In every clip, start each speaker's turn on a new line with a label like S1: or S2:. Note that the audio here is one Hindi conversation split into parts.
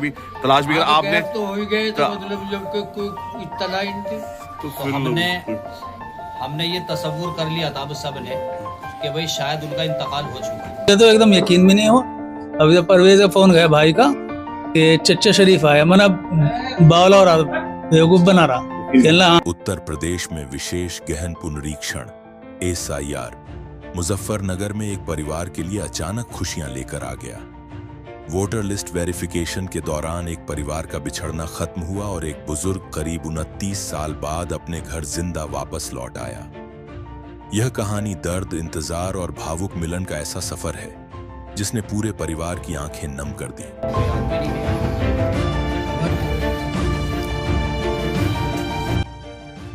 S1: भी तलाश भी आपने
S2: तो हो ही गए तो मतलब जब कोई इत्तला ही नहीं थी
S1: तो
S3: हमने ये तसव्वुर कर लिया था अब सब ने कि भाई शायद उनका इंतकाल हो चुका है।
S4: ये तो एकदम यकीन भी नहीं हो। अभी तो परवेज का फोन गया भाई का कि चच्चा शरीफ आया, मना बावला हो रहा, बेवकूफ बना रहा खेलना।
S5: उत्तर प्रदेश में विशेष गहन पुनरीक्षण SIR मुजफ्फरनगर में एक परिवार के लिए अचानक खुशियां लेकर आ गया। वोटर लिस्ट वेरिफिकेशन के दौरान एक परिवार का बिछड़ना खत्म हुआ और एक बुजुर्ग करीब 29 साल बाद अपने घर जिंदा वापस लौट आया। यह कहानी दर्द, इंतजार और भावुक मिलन का ऐसा सफर है जिसने पूरे परिवार की आंखें नम कर दी।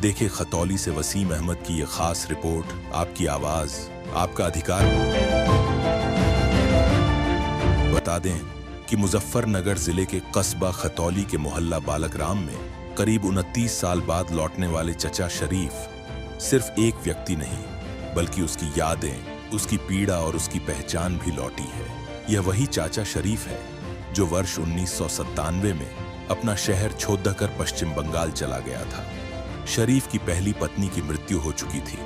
S5: देखिए खतौली से वसीम अहमद की यह खास रिपोर्ट, आपकी आवाज, आपका अधिकार। बता दें कि मुजफ्फरनगर जिले के कस्बा खतौली के मोहल्ला बालकराम में करीब 29 साल बाद लौटने वाले चचा शरीफ सिर्फ एक व्यक्ति नहीं बल्कि उसकी यादें, उसकी पीड़ा और उसकी पहचान भी लौटी है। यह वही चाचा शरीफ है जो वर्ष 1997 में अपना शहर छोड़कर पश्चिम बंगाल चला गया था। शरीफ की पहली पत्नी की मृत्यु हो चुकी थी,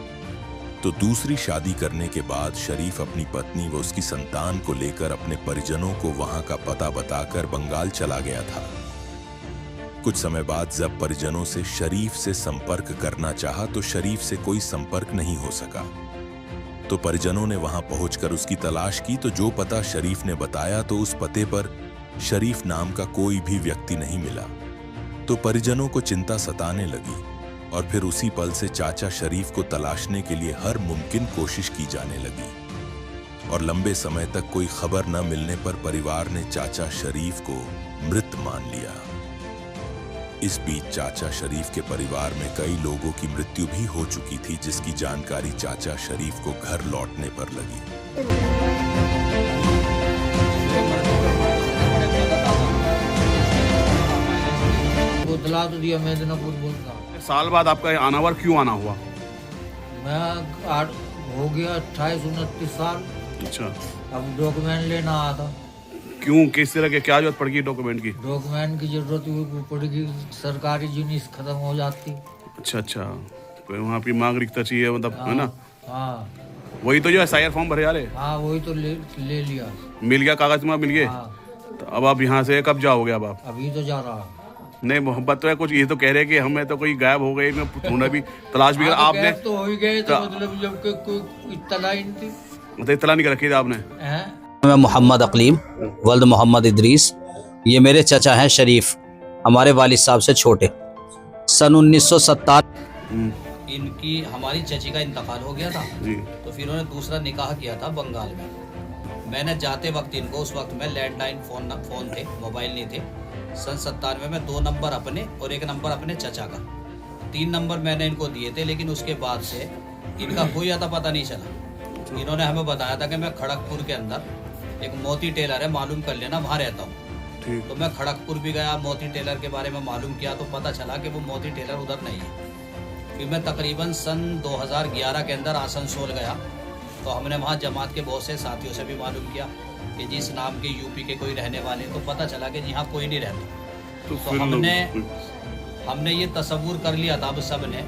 S5: तो दूसरी शादी करने के बाद शरीफ अपनी पत्नी व उसकी संतान को लेकर अपने परिजनों को वहां का पता बताकर बंगाल चला गया था। कुछ समय बाद जब परिजनों से शरीफ से संपर्क करना चाहा तो शरीफ से कोई संपर्क नहीं हो सका। तो परिजनों ने वहां पहुंचकर उसकी तलाश की तो जो पता शरीफ ने बताया तो उस पते पर शरीफ नाम का कोई भी व्यक्ति नहीं मिला। तो परिजनों को चिंता सताने लगी और फिर उसी पल से चाचा शरीफ को तलाशने के लिए हर मुमकिन कोशिश की जाने लगी और लंबे समय तक कोई खबर न मिलने पर परिवार ने चाचा शरीफ को मृत मान लिया। इस बीच चाचा शरीफ के परिवार में कई लोगों की मृत्यु भी हो चुकी थी, जिसकी जानकारी चाचा शरीफ को घर लौटने पर लगी।
S2: बदला तो दिया मेदिनापुर बोलता।
S1: साल बाद आपका ये आना हुआ, क्यों आना हुआ?
S2: मैं हो गया 28-29 साल।
S1: अच्छा,
S2: अब डॉक्यूमेंट लेना आया था।
S1: क्यों, किस तरह के, क्या जरूरत पड़गी डॉक्यूमेंट की?
S2: डॉक्यूमेंट की जरूरत पड़ेगी, सरकारी जिनिस खत्म हो जाती।
S1: अच्छा, तो वहाँ पे नागरिकता चाहिए, मतलब है ना?
S2: हाँ,
S1: वही तो जो SIR फॉर्म भरे जा रहे।
S2: हाँ वही तो ले लिया।
S1: मिल गया कागज में, मिल गए।
S2: हाँ।
S1: तो अब आप यहाँ से कब जाओगे? अब आप
S2: अभी तो जा रहा।
S1: नहीं, मोहब्बत तो है कुछ, ये तो कह रहे कि हमें तो कोई गायब हो गए, ढूंढा भी, तलाश भी आपने
S2: तो हो ही गए तो मतलब जब कोई इत्तला ही नहीं थी।
S1: मतलब इत्तला नहीं कर रखी थी आपने?
S6: मैं मोहम्मद अकलीम वल्द मोहम्मद इदरीस, ये मेरे चचा हैं शरीफ, हमारे वालिद साहब से छोटे। सन 1970
S3: इनकी हमारी चची का इंतकाल हो गया था
S1: जी।
S3: तो फिर उन्होंने दूसरा निकाह किया था बंगाल में। मैंने जाते वक्त इनको, उस वक्त में लैंडलाइन फोन थे, मोबाइल नहीं थे। सन 97 में 2 नंबर अपने और 1 नंबर अपने चचा का, 3 नंबर मैंने इनको दिए थे। लेकिन उसके बाद से इनका कोई अता पता नहीं चला। इन्होंने हमें बताया था कि मैं खड़गपुर के अंदर एक मोती टेलर है, मालूम कर लेना, वहाँ रहता हूँ। तो मैं खड़गपुर भी गया, मोती टेलर के बारे में मालूम किया तो पता चला कि वो मोती टेलर उधर नहीं है। फिर मैं तकरीबन सन 2011 के अंदर आसनसोल गया तो हमने वहाँ जमात के बहुत से साथियों से भी मालूम किया कि जिस नाम के यूपी के कोई रहने वाले, तो पता चला कि यहाँ कोई नहीं रहता। तो हमने ये तसव्वुर कर लिया था अब सब ने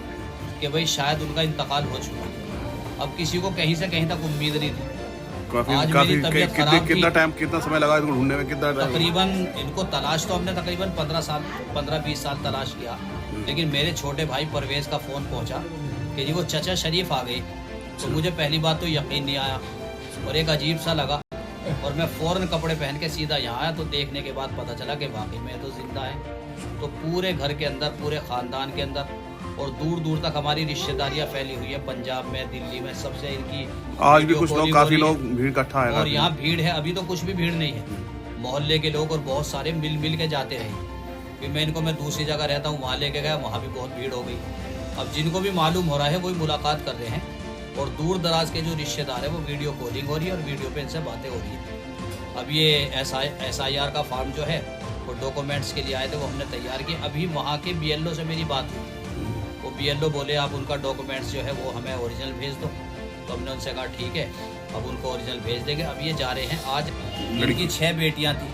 S3: कि भाई शायद उनका इंतकाल हो चुका है। अब किसी को कहीं से कहीं तक उम्मीद नहीं थी। आज मेरी तबीयत खराब थी।
S1: कितना समय लगा इसको ढूंढने में? कितना
S3: तकरीबन इनको तलाश तो हमने तकरीबन 15-20 साल तलाश किया। लेकिन मेरे छोटे भाई परवेज का फ़ोन पहुंचा कि जी वो चचा शरीफ आ गए। तो मुझे पहली बात तो यकीन नहीं आया और एक अजीब सा लगा और मैं फ़ौरन कपड़े पहन के सीधा यहाँ आया। तो देखने के बाद पता चला कि वाकई में तो जिंदा है। तो पूरे घर के अंदर, पूरे ख़ानदान के अंदर और दूर दूर तक हमारी रिश्तेदारियाँ फैली हुई है, पंजाब में, दिल्ली में, सबसे इनकी
S1: आज भी कुछ लोग, काफ़ी लोग भीड़ इकट्ठा है
S3: और यहाँ भीड़ है। अभी तो कुछ भी भीड़ नहीं है, मोहल्ले के लोग और बहुत सारे मिल के जाते हैं। फिर मैं दूसरी जगह रहता हूँ, वहाँ लेके गया, वहाँ भी बहुत भीड़ हो गई। अब जिनको भी मालूम हो रहा है वही मुलाकात कर रहे हैं और दूर दराज के जो रिश्तेदार है वो वीडियो कॉलिंग हो रही है और वीडियो पे इनसे बातें हो रही है। अब ये SIR का फॉर्म जो है वो डॉक्यूमेंट्स के लिए आए थे, वो हमने तैयार किए। अभी वहाँ के BLO से मेरी बात हुई, वो BLO बोले आप उनका डॉक्यूमेंट्स जो है वो हमें ओरिजिनल भेज दो। तो हमने उनसे कहा ठीक है, अब उनको ओरिजिनल भेज देंगे। अब ये जा रहे हैं। आज लड़की 6 बेटियां थी,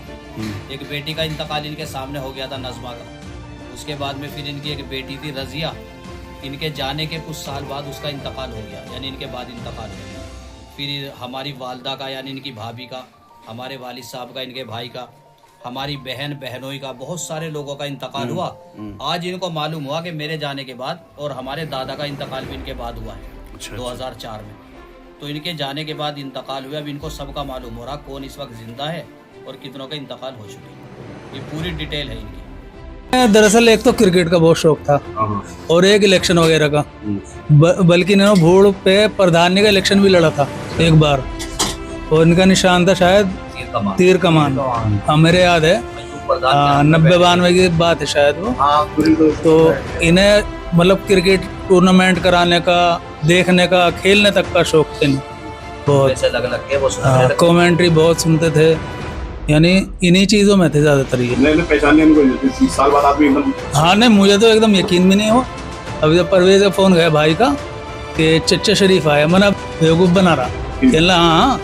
S3: एक बेटी का इंतकाल इनके सामने हो गया था, नज़मा का। उसके बाद में फिर इनकी एक बेटी थी रज़िया, इनके जाने के कुछ साल बाद उसका इंतकाल हो गया, यानी इनके बाद इंतकाल हो गया। फिर हमारी वालदा का, यानी इनकी भाभी का, हमारे वालिद साहब का, इनके भाई का, हमारी बहन बहनोई का, बहुत सारे लोगों का इंतकाल हुआ। आज इनको मालूम हुआ कि मेरे जाने के बाद, और हमारे दादा का इंतकाल भी इनके बाद हुआ है 2004 में। तो इनके जाने के बाद इंतकाल हुआ। अब इनको सबका मालूम हो रहा कौन इस वक्त जिंदा है और कितनों का इंतकाल हो चुके हैं। ये पूरी डिटेल है इनकी।
S4: दरअसल एक तो क्रिकेट का बहुत शौक था और एक इलेक्शन वगैरह का, बल्कि इन्होंने भोड़ पे प्रधानी का इलेक्शन भी लड़ा था एक बार, और इनका निशान था शायद तीर कमान। हाँ मेरे याद है 90-92 की बात है शायद वो। तो इन्हें मतलब क्रिकेट टूर्नामेंट कराने का, देखने का, खेलने तक का शौक थे बहुत। कमेंट्री बहुत सुनते थे, यानी इन्हीं चीज़ों में थे ज़्यादातर ये।
S1: पहचान 30 साल बाद आदमी एकदम।
S4: हाँ नहीं, मुझे तो एकदम यकीन भी नहीं हो। अभी जब परवेज का फ़ोन गया भाई का कि चचा शरीफ आया, मैंने बेवकूफ़ बना रहा, कहना हाँ हाँ,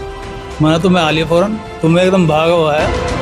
S4: मैंने तुम्हें आ लिया फ़ौरन, तुम्हें एकदम भागा हुआ है।